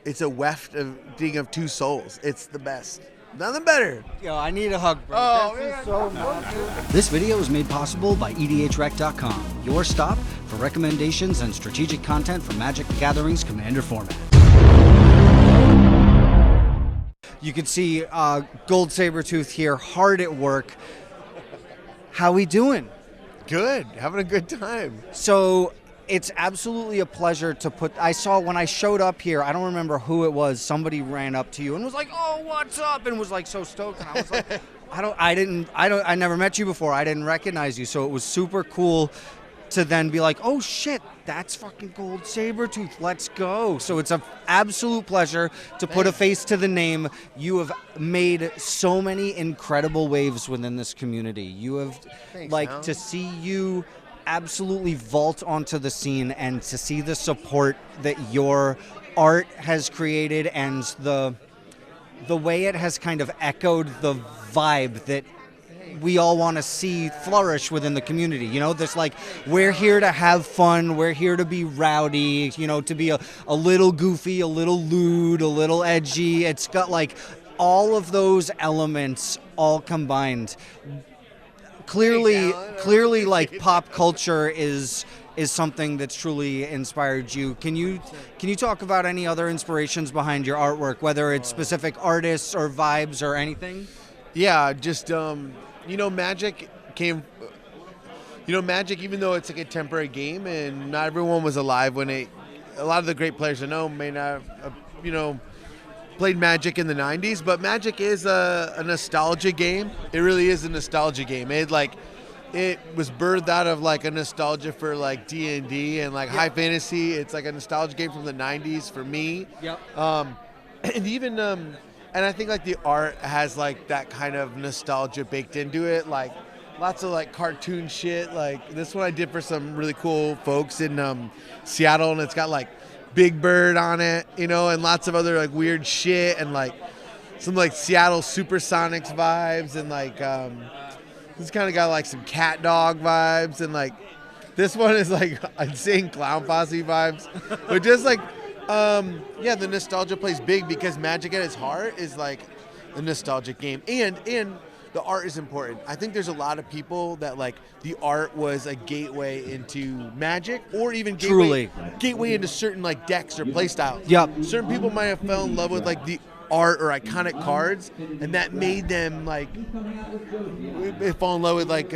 it's a wefting of two souls. It's the best. Nothing better. Yo, I need a hug, bro. Oh, This is man. so much. This video is made possible by EDHREC.com, your stop for recommendations and strategic content for Magic the Gathering's Commander format. You can see GOLDSABERTOOTH here, hard at work. How we doing? Good. Having a good time. So it's absolutely a pleasure to put. I saw when I showed up here, I don't remember who it was. Somebody ran up to you and was like, "Oh, what's up?" and was like so stoked. And I was like, I never met you before. I didn't recognize you. So it was super cool to then be like, "Oh shit, that's fucking GOLDSABERTOOTH. Let's go." So it's an absolute pleasure to put a face to the name. You have made so many incredible waves within this community. You have, to see you absolutely vault onto the scene and to see the support that your art has created and the way it has kind of echoed the vibe that we all want to see flourish within the community. You know, this like, we're here to have fun, we're here to be rowdy, you know, to be a little goofy, a little lewd, a little edgy. It's got like all of those elements all combined. Clearly, like pop culture is something that's truly inspired you. Can you talk about any other inspirations behind your artwork, whether it's specific artists or vibes or anything? Yeah, just Magic came. Magic, even though it's like a temporary game, and not everyone was alive when a lot of the great players I know may not have, played Magic in the 90s, but Magic is a nostalgia game. It really is a nostalgia game. It was birthed out of like a nostalgia for like D&D and like high fantasy. It's like a nostalgia game from the 90s for me. Yep. And even and I think like the art has like that kind of nostalgia baked into it, like lots of like cartoon shit. Like this one I did for some really cool folks in Seattle, and it's got like Big Bird on it, and lots of other like weird shit, and like some like Seattle Supersonics vibes, and like it's kind of got like some cat dog vibes, and like this one is like insane clown posse vibes, but just like the nostalgia plays big because Magic at its heart is like a nostalgic game, and the art is important. I think there's a lot of people that like the art was a gateway into Magic, or even gateway into certain like decks or playstyles. Yep. Certain people might have fell in love with like the art or iconic cards, and that made them like fall in love with like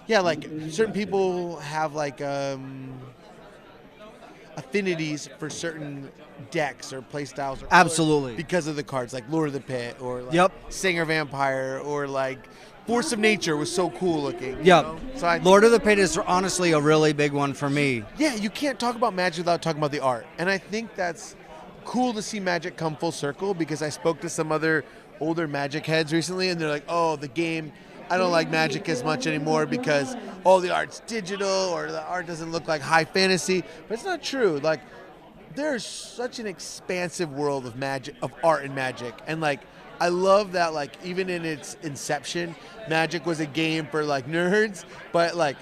like certain people have like affinities for certain decks or playstyles, Absolutely, because of the cards, like Lord of the Pit or like Singer Vampire, or like Force of Nature was so cool looking. So Lord of the Pit is honestly a really big one for me. Yeah, you can't talk about Magic without talking about the art, and I think that's cool to see Magic come full circle, because I spoke to some other older Magic heads recently, and they're like, "Oh, the game, I don't like Magic as much anymore because all the art's digital, or the art doesn't look like high fantasy." But it's not true. Like, there's such an expansive world of Magic, of art and Magic, and like I love that. Like even in its inception, Magic was a game for like nerds, but like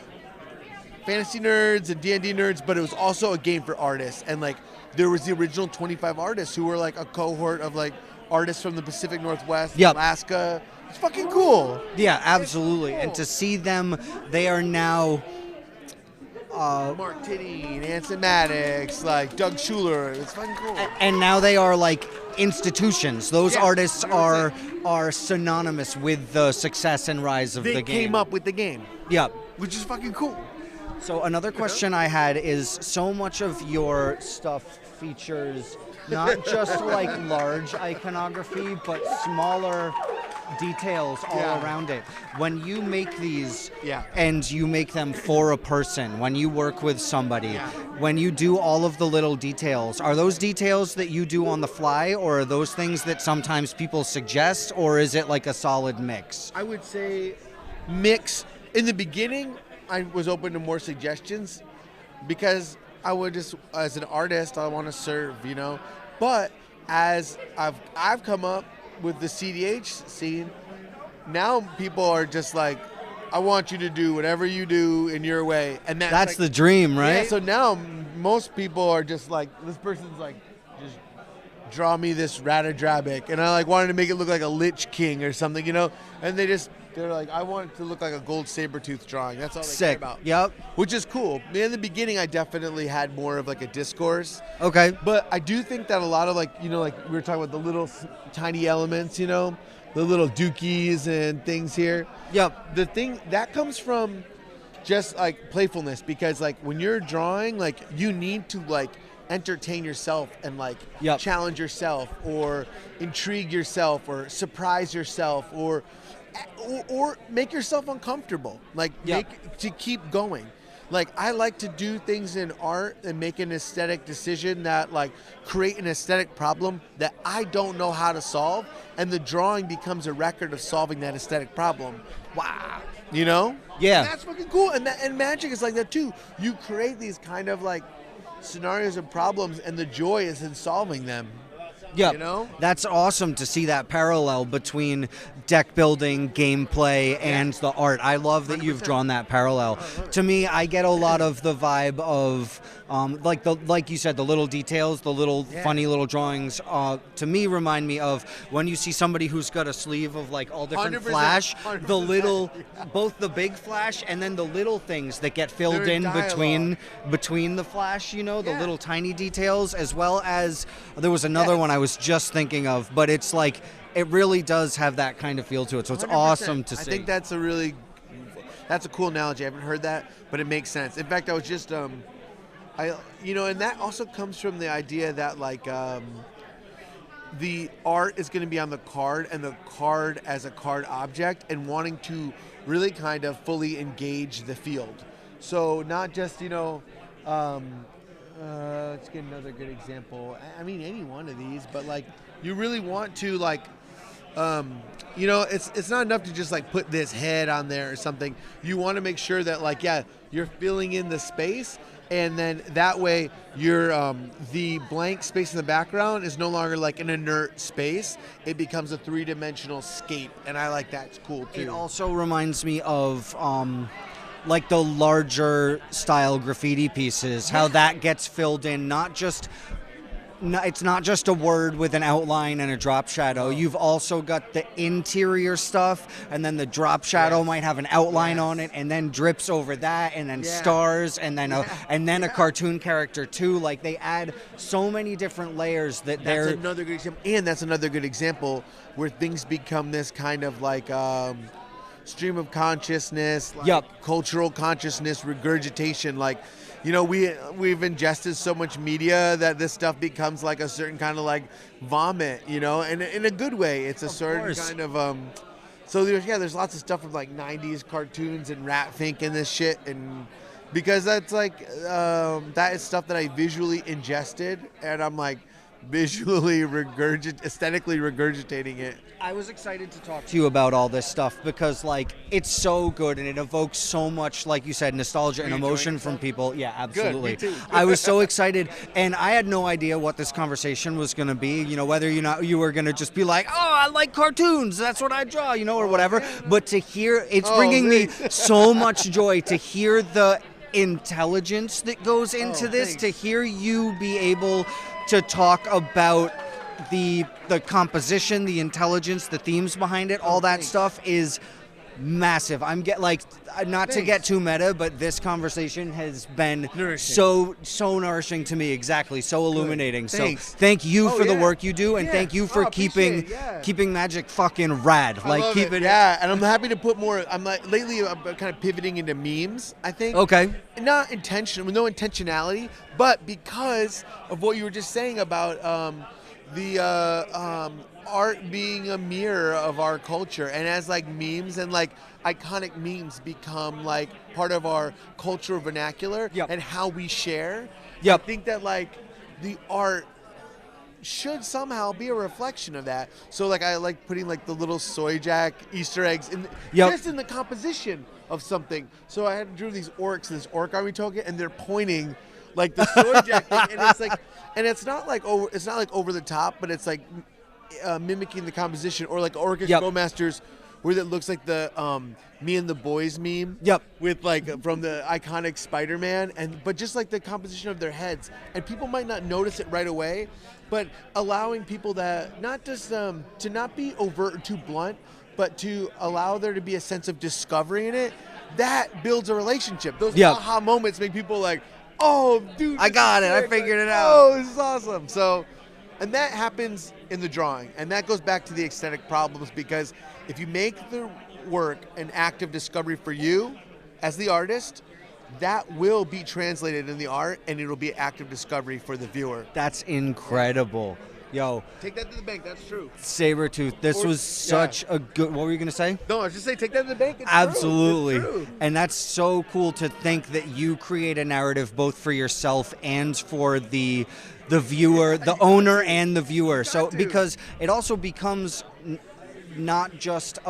fantasy nerds and D&D nerds. But it was also a game for artists, and like there was the original 25 artists who were like a cohort of like artists from the Pacific Northwest, Alaska. It's fucking cool. Yeah, absolutely. Cool. And to see them, they are now Mark Tinney, Anson Maddox, like Doug Schuler. It's fucking cool. And now they are like institutions. Those artists are synonymous with the success and rise of the game. They came up with the game. Yeah. Which is fucking cool. So another question I had is, so much of your stuff features not just like large iconography, but smaller details all around it. When you make these and you make them for a person, when you work with somebody, when you do all of the little details, are those details that you do on the fly, or are those things that sometimes people suggest, or is it like a solid mix? I would say mix. In the beginning, I was open to more suggestions because I would just, as an artist, I want to serve, But as I've come up with the cEDH scene, now people are just like, I want you to do whatever you do in your way, and that's like, the dream, right? Yeah, so now most people are just like, this person's like just draw me this Ratadrabic, and I like wanted to make it look like a Lich King or something, you know, and they're like, I want it to look like a Goldsabretooth drawing. That's all they care about. Yep. Which is cool. In the beginning, I definitely had more of like a discourse. Okay. But I do think that a lot of like, you know, like we were talking about the little tiny elements, you know, the little dookies and things here. Yep. The thing that comes from just like playfulness, because like when you're drawing, like you need to like entertain yourself and like challenge yourself or intrigue yourself or surprise yourself or make yourself uncomfortable, like to keep going. Like I like to do things in art and make an aesthetic decision that like create an aesthetic problem that I don't know how to solve, and the drawing becomes a record of solving that aesthetic problem. Wow. You know? Yeah. And that's fucking cool. And magic is like that too. You create these kind of like scenarios and problems, and the joy is in solving them. Yeah, you know? That's awesome to see that parallel between deck building, gameplay, and the art. I love that you've drawn that parallel. To me, I get a lot of the vibe of like you said, the little details, the little funny little drawings. To me, remind me of when you see somebody who's got a sleeve of like all different 100%, flash, 100%, the little, both the big flash and then the little things that get filled in between the flash. You know, the little tiny details, as well as there was another one I was just thinking of, but it's like it really does have that kind of feel to it. So it's 100%. awesome to see. I think that's a cool analogy. I haven't heard that, but it makes sense. In fact, I was just and that also comes from the idea that like the art is going to be on the card, and the card as a card object, and wanting to really kind of fully engage the field. So not just, let's get another good example. I mean, any one of these, but like you really want to like, it's not enough to just like put this head on there or something. You want to make sure that like, you're filling in the space, and then that way you're, the blank space in the background is no longer like an inert space. It becomes a three-dimensional scape, and I like that. It's cool too. It also reminds me of like the larger style graffiti pieces, how that gets filled in, it's not just a word with an outline and a drop shadow. You've also got the interior stuff, and then the drop shadow might have an outline on it, and then drips over that, and then stars, and then a cartoon character too. Like they add so many different layers that That's another good example, and that's another good example where things become this kind of like stream of consciousness, like cultural consciousness, regurgitation. Like, we've ingested so much media that this stuff becomes like a certain kind of like vomit, and in a good way. It's a certain kind of so there's lots of stuff from like 90s cartoons and Ratfink and this shit, and because that's like that is stuff that I visually ingested, and I'm like visually aesthetically regurgitating it. I was excited to talk to you about all this stuff because like it's so good, and it evokes so much, like you said, nostalgia and emotion from people. Yeah, absolutely. Good, me too. I was so excited, and I had no idea what this conversation was going to be, whether you were going to just be like, oh, I like cartoons, that's what I draw, or whatever. But to hear, it's bringing me so much joy to hear the intelligence that goes into this, to hear you be able to talk about the composition, the intelligence, the themes behind it, all that stuff is massive. To get too meta, but this conversation has been so nourishing to me. Exactly, so illuminating. Thanks. So thank you for the work you do, and thank you for keeping Magic fucking rad. Keep it. Yeah, and I'm happy to put more. Lately I'm kind of pivoting into memes, I think. Okay. Not intentional, with no intentionality, but because of what you were just saying about the art being a mirror of our culture, and as like memes and like iconic memes become like part of our cultural vernacular and how we share. I think that like the art should somehow be a reflection of that. So like I like putting like the little soy jack Easter eggs in just in the composition of something. So I had drew these orcs, this orc army token, and they're pointing like the soy jack thing, and it's like, and it's not like over the top, but it's like mimicking the composition, or like Orcish Bowmasters where it looks like the Me and the Boys meme. Yep. With like from the iconic Spider-Man, but just like the composition of their heads, and people might not notice it right away, but allowing people that not just to not be overt or too blunt, but to allow there to be a sense of discovery in it, that builds a relationship. Those aha moments make people like, oh, dude, I got it. I figured it out. Oh, this is awesome. So, and that happens in the drawing, and that goes back to the aesthetic problems, because if you make the work an act of discovery for you as the artist, that will be translated in the art, and it'll be active discovery for the viewer. That's incredible. Yo. Take that to the bank. That's true. Sabertooth, this was such a good... What were you going to say? No, I was just saying take that to the bank. It's Absolutely. True. It's true. And that's so cool to think that you create a narrative both for yourself and for the viewer, the owner and the viewer. So because it also becomes not just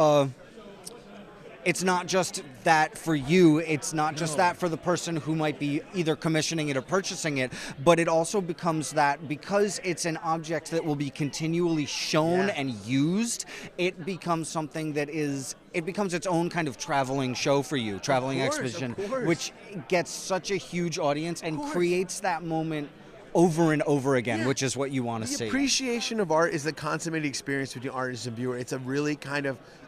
it's not just that for you, it's not just that for the person who might be either commissioning it or purchasing it, but it also becomes that because it's an object that will be continually shown and used, it becomes something that it becomes its own kind of traveling show for you, traveling exhibition, which gets such a huge audience and creates that moment over and over again, which is what you want to see. The appreciation of art is the consummated experience between artist and viewer. It's a really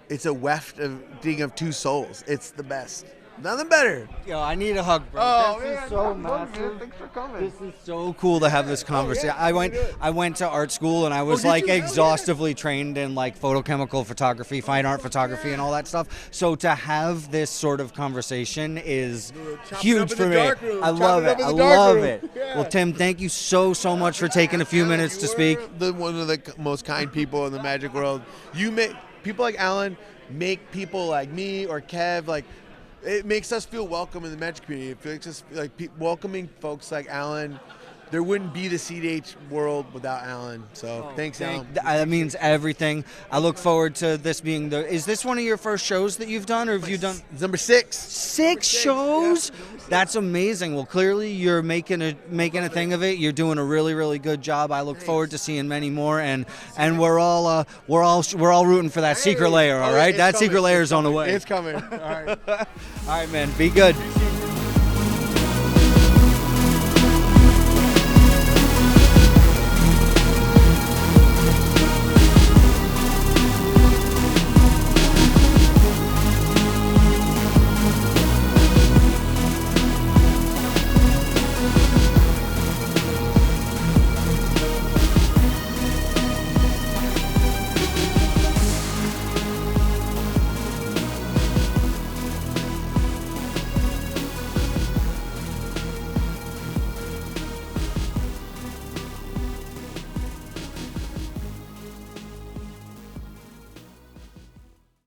it's a wafting of two souls. It's the best. Nothing better. Yo, I need a hug, bro. Oh, this man, is so massive. Thanks for coming. This is so cool to have this conversation. I went to art school and I was did you? exhaustively trained in like photochemical photography, fine art photography, and all that stuff. So to have this sort of conversation is huge for me. I love it. I love it. Yeah. Well, Tim, thank you so much for taking a few minutes to speak. One of the most kind people in the magic world. You make people like Alan make people like me or Kev like. It makes us feel welcome in the magic community. It makes us like welcoming folks like Alan. There wouldn't be the cEDH world without Alan. So thanks, Alan. That means everything. I look forward to this being Is this one of your first shows that you've done, or have you done? Number 6. Six shows? Yeah. That's amazing. Well, clearly you're making a thing of it. You're doing a really, really good job. I look forward to seeing many more, and we're all rooting for that secret layer. All right, that secret layer is on the way. It's coming. All right. All right, man. Be good.